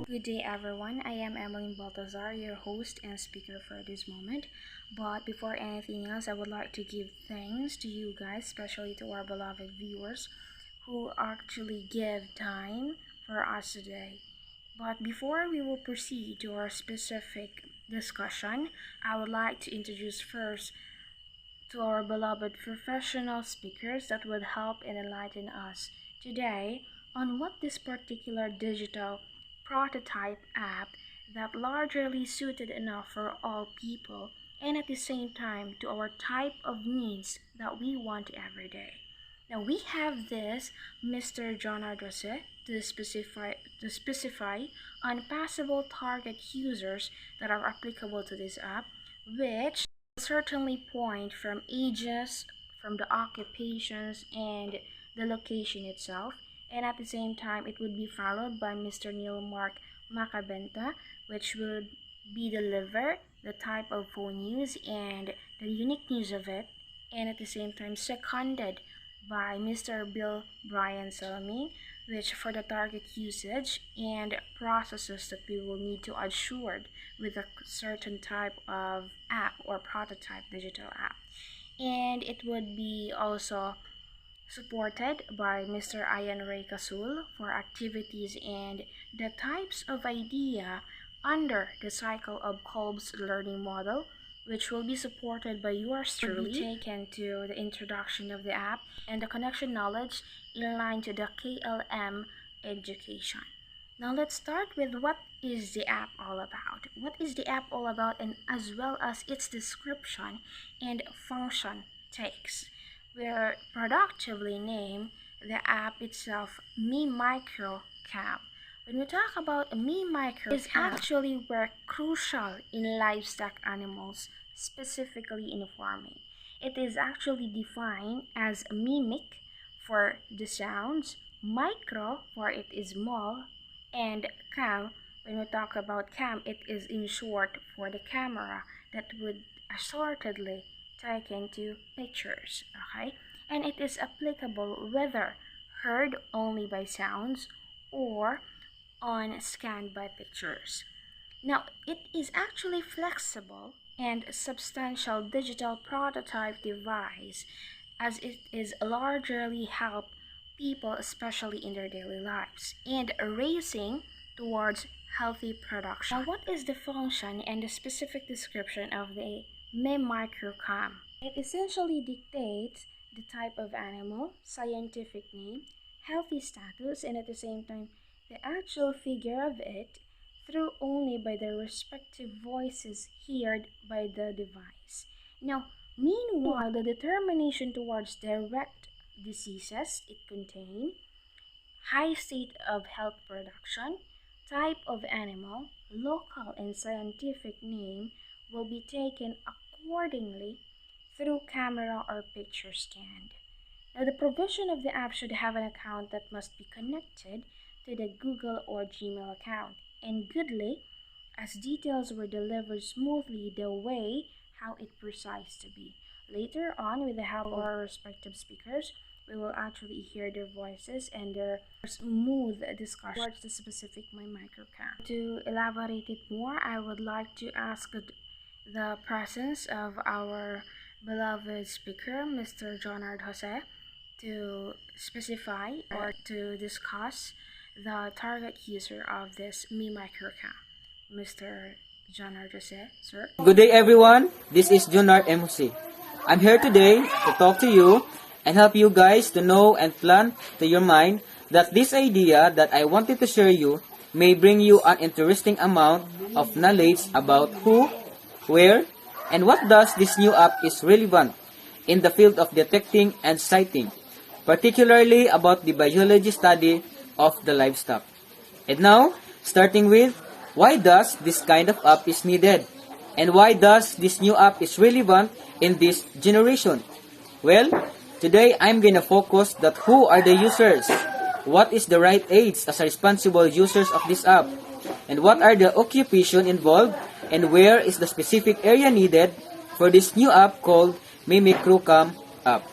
Good day, everyone. I am Emmeline Baltazar, your host and speaker for this moment. But before anything else, I would like to give thanks to you guys, especially to our beloved viewers who actually give time for us today. But before we will proceed to our specific discussion, I would like to introduce first to our beloved professional speakers that would help and enlighten us today on what this particular digital prototype app that largely suited enough for all people and at the same time to our type of needs that we want every day. Now we have this Mr. John Ardose to specify on possible target users that are applicable to this app, which certainly point from ages, from the occupations, and the location itself. And at the same time, it would be followed by Mr. Neil Mark Macabenta, which would be deliver the type of phone use and the unique news of it. And at the same time, seconded by Mr. Bill Brian Saloming, which for the target usage and processes that we will need to assure with a certain type of app or prototype digital app. And it would be also supported by Mr. Ian Ray Casul for activities and the types of idea under the cycle of Kolb's learning model, which will be supported by yours truly, taken to the introduction of the app and the connection knowledge in line to the KLM education. Now let's start with what is the app all about. What is the app all about, and as well as its description and function takes. We're productively named the app itself MimicroCam. When we talk about MimicroCam, it's actually work crucial in livestock animals, specifically in farming. It is actually defined as mimic for the sounds, micro for it is small, and cam, when we talk about cam, it is in short for the camera that would assortedly take into pictures, okay? And it is applicable whether heard only by sounds or on scanned by pictures. Now, it is actually flexible and substantial digital prototype device as it is largely help people, especially in their daily lives, and racing towards healthy production. Now, what is the function and the specific description of the MimicroCam? It essentially dictates the type of animal, scientific name, healthy status, and at the same time, the actual figure of it through only by the respective voices heard by the device. Now, meanwhile, the determination towards direct diseases it contains, high state of health production, type of animal, local and scientific name will be taken accordingly through camera or picture scanned. Now, the provision of the app should have an account that must be connected to the Google or Gmail account, and goodly, as details were delivered smoothly the way how it precise to be. Later on, with the help of our respective speakers, we will actually hear their voices and their smooth discussion towards the specific MimicroCam. To elaborate it more, I would like to ask the presence of our beloved speaker, Mr. Jonard Jose, to specify or to discuss the target user of this MimicroCam. Mr. Jonard Jose, sir. Good day everyone, this is Junard M. Jose. I'm here today to talk to you and help you guys to know and plant to your mind that this idea that I wanted to share you may bring you an interesting amount of knowledge about who, where, and what does this new app is relevant in the field of detecting and sighting, particularly about the biology study of the livestock. And now, starting with, why does this kind of app is needed? And why does this new app is relevant in this generation? Well, today I'm gonna focus that who are the users, what is the right age as responsible users of this app, and what are the occupation involved, and where is the specific area needed for this new app called MimicroCam app.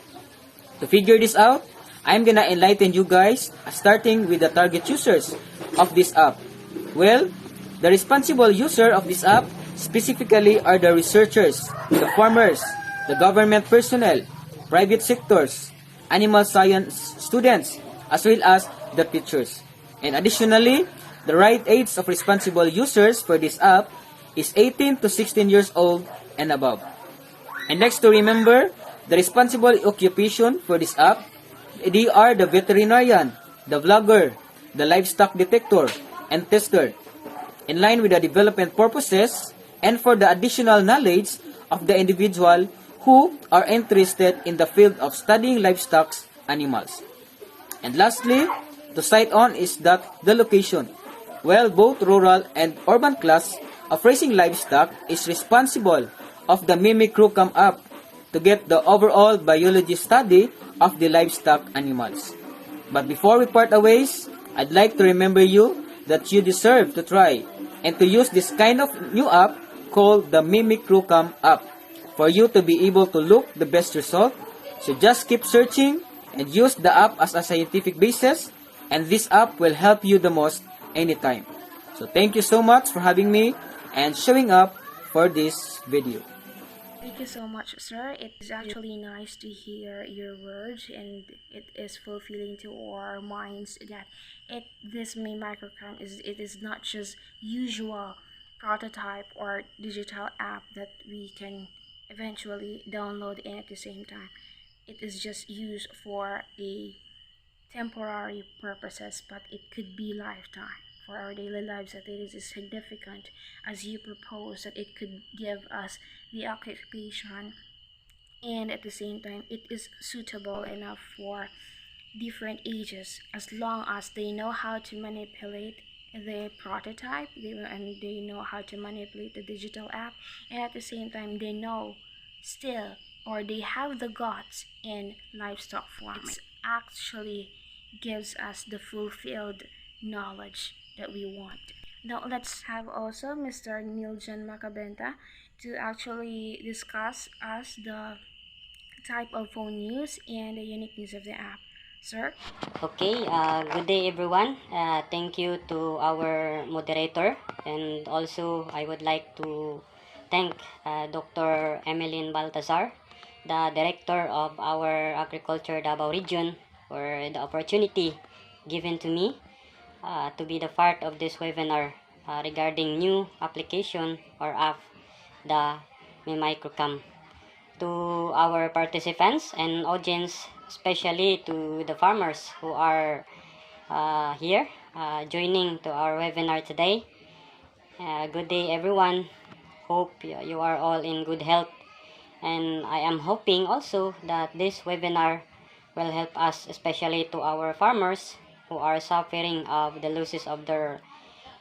To figure this out, I'm gonna enlighten you guys, starting with the target users of this app. Well, the responsible user of this app specifically are the researchers, the farmers, the government personnel, private sectors, animal science students, as well as the teachers. And additionally, the right age of responsible users for this app is 18 to 16 years old and above. And next to remember, the responsible occupation for this app, they are the veterinarian, the vlogger, the livestock detector, and tester, in line with the development purposes and for the additional knowledge of the individual who are interested in the field of studying livestock animals. And lastly, to cite on is that the location. Well, both rural and urban class of raising livestock is responsible of the MimicroCam app to get the overall biology study of the livestock animals. But before we part ways, I'd like to remember you that you deserve to try and to use this kind of new app called the MimicroCam app for you to be able to look the best result. So just keep searching and use the app as a scientific basis, and this app will help you the most anytime. So thank you so much for having me and showing up for this video. Thank you so much, sir. It is actually nice to hear your words, and it is fulfilling to our minds that this MimicroCam is not just usual prototype or digital app that we can eventually download and at the same time it is just used for a temporary purposes, but it could be lifetime for our daily lives, that it is significant as you propose that it could give us the occupation, and at the same time it is suitable enough for different ages as long as they know how to manipulate the prototype, and they know how to manipulate the digital app, and at the same time they know still, or they have the guts in livestock farming. It actually gives us the fulfilled knowledge that we want. Now let's have also Mr. Niljan Macabenta to actually discuss us the type of phone use and the uniqueness of the app. Sir? Okay, good day everyone. Thank you to our moderator, and also I would like to thank Dr. Emeline Baltazar, the director of our Agriculture Davao region, for the opportunity given to me to be the part of this webinar regarding new application or app, the MimicroCam. To our participants and audience, especially to the farmers who are here joining to our webinar today. Good day everyone. Hope you are all in good health, and I am hoping also that this webinar will help us, especially to our farmers who are suffering of the losses of their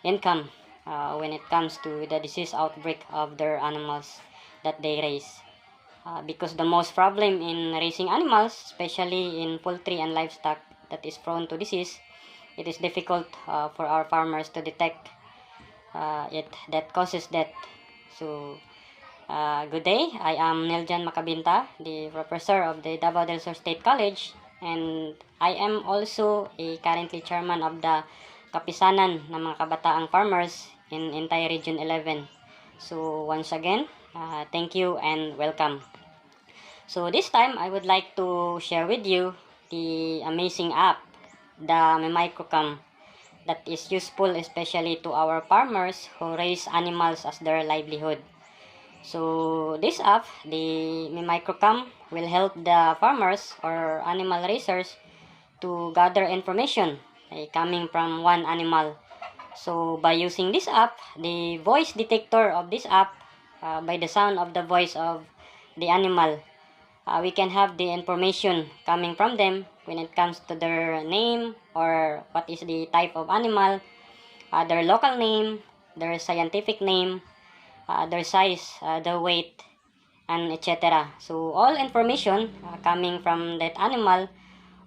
income when it comes to the disease outbreak of their animals that they raise. Because the most problem in raising animals, especially in poultry and livestock that is prone to disease, it is difficult for our farmers to detect it that causes death. So, good day. I am Niljan Macabinta, the professor of the Davao del Sur State College, and I am also currently chairman of the Kapisanan ng mga kabataang farmers in entire Region 11. So, once again, thank you and welcome. So this time, I would like to share with you the amazing app, the MimicroCam, that is useful especially to our farmers who raise animals as their livelihood. So this app, the MimicroCam, will help the farmers or animal raisers to gather information coming from one animal. So by using this app, the voice detector of this app, by the sound of the voice of the animal, we can have the information coming from them when it comes to their name or what is the type of animal, their local name, their scientific name, their size, their weight, and etc. So all information coming from that animal,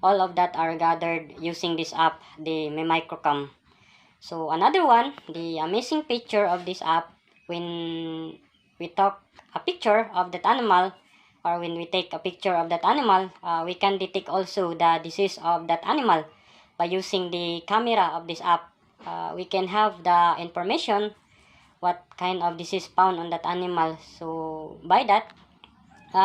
all of that are gathered using this app, the MimicroCam. So another one, the amazing picture of this app, when we talk a picture of that animal or when we take a picture of that animal, we can detect also the disease of that animal by using the camera of this app. We can have the information what kind of disease found on that animal. So by that,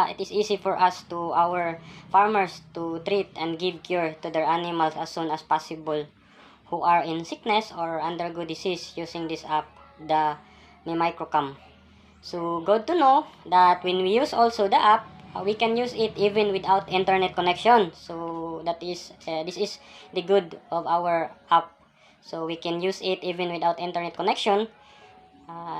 it is easy for us to our farmers to treat and give cure to their animals as soon as possible who are in sickness or undergo disease using this app, the MimicroCam. So good to know that when we use also the app, we can use it even without internet connection. So that is this is the good of our app. So we can use it even without internet connection.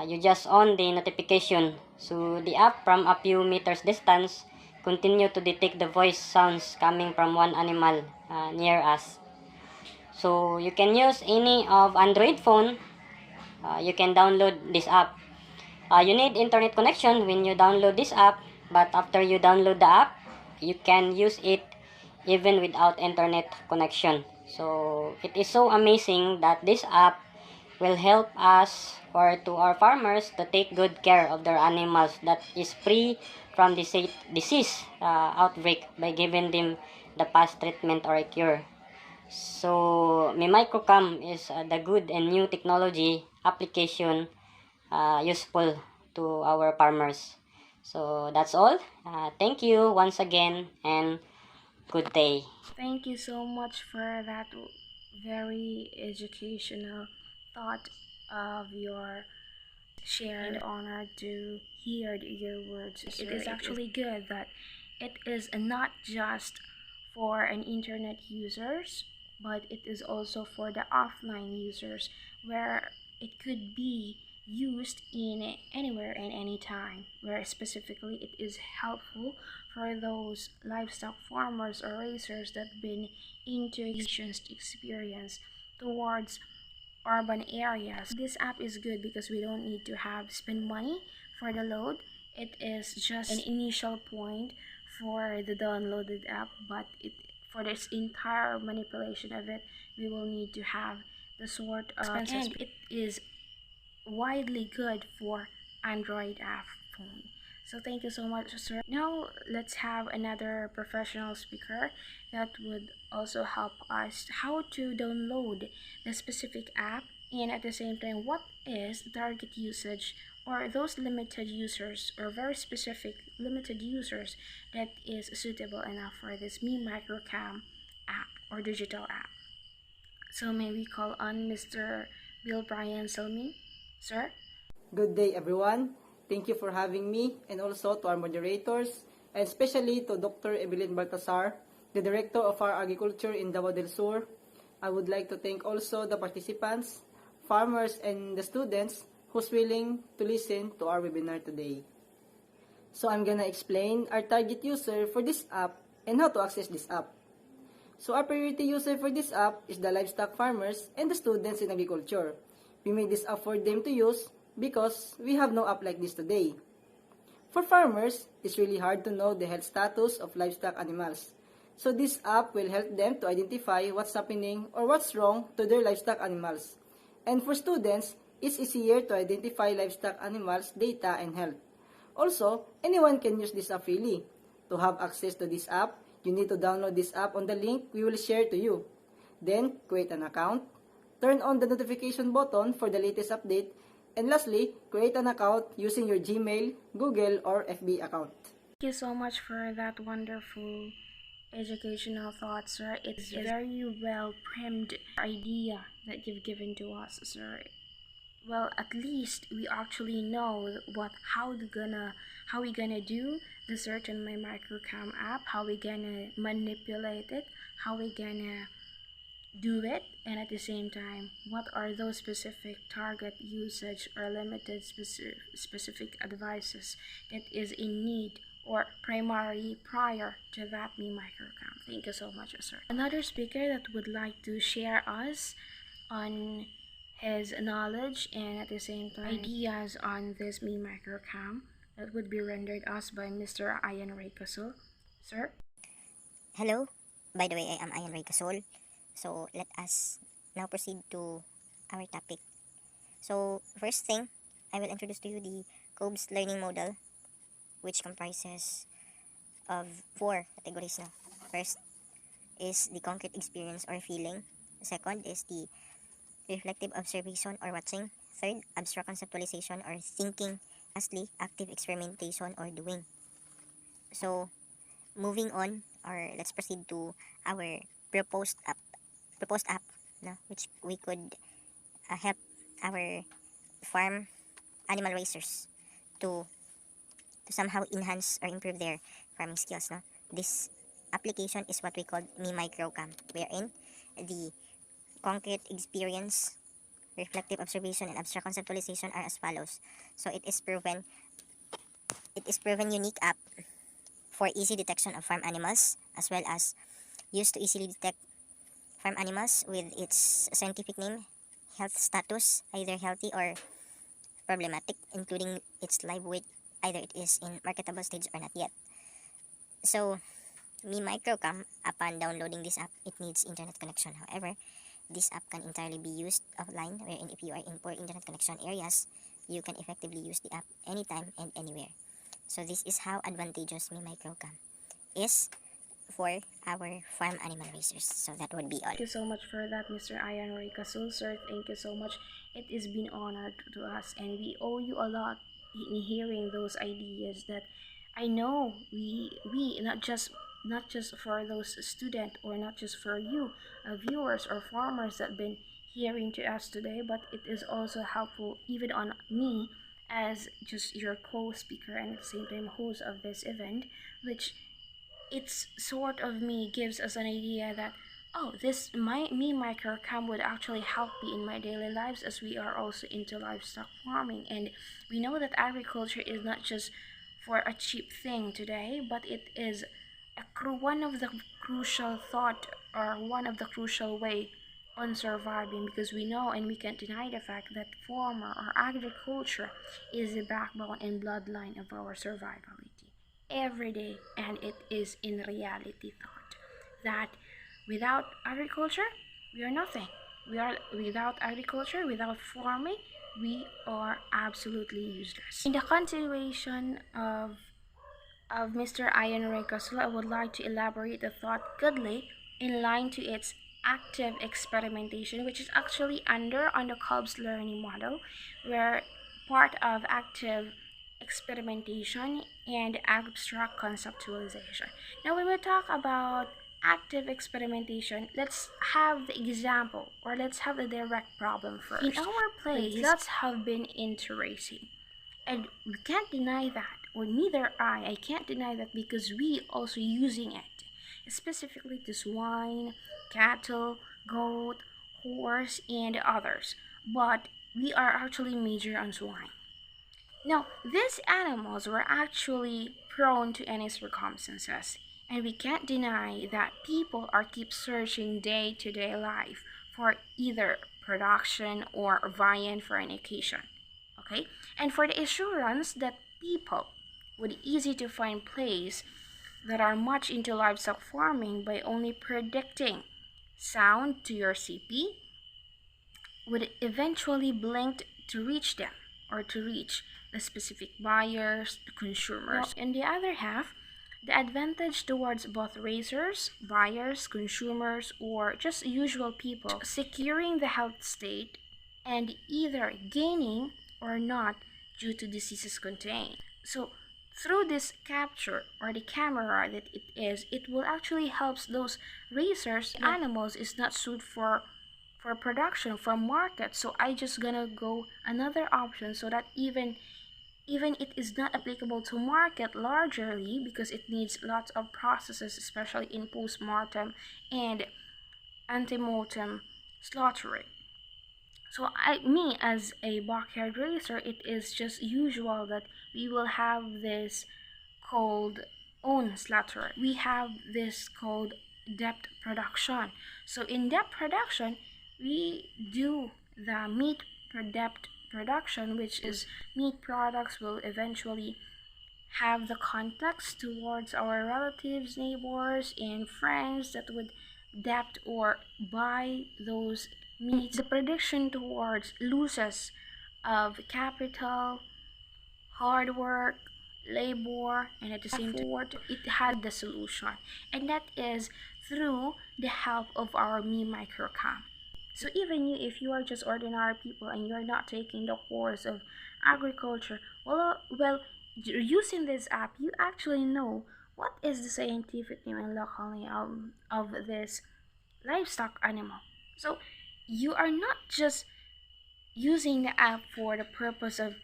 You just on the notification. So the app from a few meters distance continue to detect the voice sounds coming from one animal near us. So you can use any of Android phone. You can download this app. You need internet connection when you download this app, but after you download the app, you can use it even without internet connection. So it is so amazing that this app will help us or to our farmers to take good care of their animals that is free from disease outbreak by giving them the past treatment or a cure. So MimicroCam is the good and new technology application useful to our farmers. So that's all. Thank you once again and good day. Thank you so much for that very educational thought of your share, and honored to hear your words, sir. It is actually good that it is not just for an internet users, but it is also for the offline users where it could be used in anywhere and anytime, where specifically it is helpful for those livestock farmers or racers that been into experience towards urban areas. This app is good because we don't need to have spend money for the load. It is just an initial point for the downloaded app, but it for this entire manipulation of it, we will need to have the sort of expenses. And it is widely good for Android app phone. So thank you so much, sir. Now let's have another professional speaker that would also help us how to download the specific app, and at the same time what is target usage or those limited users or very specific limited users that is suitable enough for this MimicroCam app or digital app. So may we call on Mr. Bill Brian Selmy, sir? Good day, everyone. Thank you for having me, and also to our moderators, and especially to Dr. Evelyn Baltasar, the Director of our Agriculture in Davao del Sur. I would like to thank also the participants, farmers, and the students who's willing to listen to our webinar today. So I'm gonna explain our target user for this app and how to access this app. So our priority user for this app is the livestock farmers and the students in agriculture. We made this app for them to use because we have no app like this today. For farmers, it's really hard to know the health status of livestock animals. So this app will help them to identify what's happening or what's wrong to their livestock animals. And for students, it's easier to identify livestock animals' data and health. Also, anyone can use this app freely. To have access to this app, you need to download this app on the link we will share to you. Then, create an account, turn on the notification button for the latest update, and lastly, create an account using your Gmail, Google, or FB account. Thank you so much for that wonderful educational thought, sir. It's a very well primed idea that you've given to us, sir. Well, at least we actually know how we gonna do the certain MimicroCam app, how we gonna manipulate it, how we gonna do it, and at the same time what are those specific target usage or limited specific advices that is in need or primary prior to that MimicroCam. Thank you so much, sir. Another speaker that would like to share us on his knowledge and at the same time ideas on this MimicroCam that would be rendered us by Mr. Ian Raycasol. Sir? Hello, by the way, I am Ian Raycasol. So let us now proceed to our topic. So first thing, I will introduce to you the COBS learning model, which comprises of 4 categories na. First is the concrete experience or feeling. Second is the reflective observation or watching. Third, abstract conceptualization or thinking. Lastly, active experimentation or doing. So, moving on, or let's proceed to our proposed app, no, which we could help our farm animal raisers to somehow enhance or improve their farming skills. No, this application is what we call MimicroCam, wherein the concrete experience, reflective observation, and abstract conceptualization are as follows. So it is proven unique app for easy detection of farm animals, as well as used to easily detect farm animals with its scientific name, health status, either healthy or problematic, including its live weight, either it is in marketable stage or not yet. So, MimicroCam, upon downloading this app, it needs internet connection. However, this app can entirely be used offline, wherein if you are in poor internet connection areas, you can effectively use the app anytime and anywhere. So this is how advantageous MimicroCam is for our farm animal raisers. So that would be all. Thank you so much for that, Mr. Ian Ricasol, sir. Thank you so much. It has been honored to us, and we owe you a lot in hearing those ideas that I know we not just for those students or not just for you viewers or farmers that been hearing to us today, but it is also helpful even on me as just your co-speaker and at the same time host of this event, which it's sort of me gives us an idea that oh, this my me microcam would actually help me in my daily lives, as we are also into livestock farming, and we know that agriculture is not just for a cheap thing today, but it is one of the crucial thought or one of the crucial way on surviving, because we know and we can't deny the fact that farmer or agriculture is the backbone and bloodline of our survivability every day, and it is in reality thought that without agriculture we are nothing. We are without agriculture, without farming, we are absolutely useless. In the continuation of Mr. Ian Recastle, I would like to elaborate the thought goodly in line to its active experimentation, which is actually under on the Cobb's learning model, where part of active experimentation and abstract conceptualization. Now, when we talk about active experimentation, let's have the example or let's have the direct problem first. In our place, lots have been into racing. And we can't deny that, or neither I can't deny that, because we also using it, specifically to swine, cattle, goat, horse, and others. But we are actually major on swine. Now, these animals were actually prone to any circumstances, and we can't deny that people are keep searching day-to-day life for either production or viand for an occasion. Okay? And for the assurance that people would easy to find place that are much into livestock farming by only predicting sound to your CP would eventually blink to reach them or to reach the specific buyers, the consumers. Now, in the other half, the advantage towards both raisers, buyers, consumers, or just usual people securing the health state and either gaining or not due to diseases contained. So through this capture or the camera that it is, it will actually helps those raisers animals is not suited for production for market, so I just gonna go another option so that even it is not applicable to market largely because it needs lots of processes, especially in post-mortem and antemortem slaughtering. So me as a backyard racer, it is just usual that we will have this called own slaughter. We have this called depth production. So in depth production, we do the meat per depth production, which is meat products will eventually have the context towards our relatives, neighbors, and friends that would depth or buy those meats. The prediction towards losses of capital, hard work, labor, and at the same time it had the solution, and that is through the help of our MimicroCam. So even you, if you are just ordinary people and you're not taking the course of agriculture, using this app, you actually know what is the scientific name and local name of this livestock animal. So you are not just using the app for the purpose of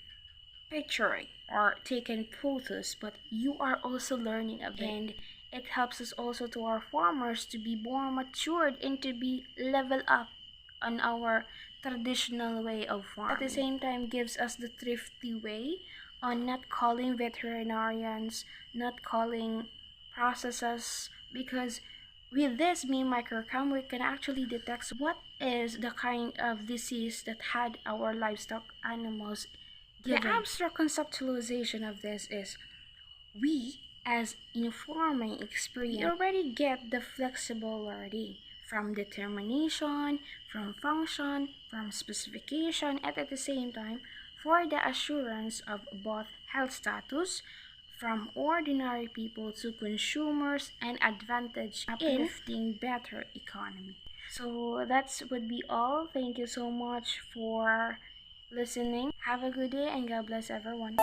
picturing or taking photos, but you are also learning of it. And it helps us also to our farmers to be more matured and to be level up on our traditional way of farming. At the same time, gives us the thrifty way on not calling veterinarians, not calling processes, because with this MimicroCam, we can actually detect what is the kind of disease that had our livestock animals given. The abstract conceptualization of this is we, as in farming experience, we already get the flexible learning from determination, from function, from specification, and at the same time, for the assurance of both health status, from ordinary people to consumers, and advantage uplifting better economy. So that would be all. Thank you so much for listening. Have a good day and God bless everyone.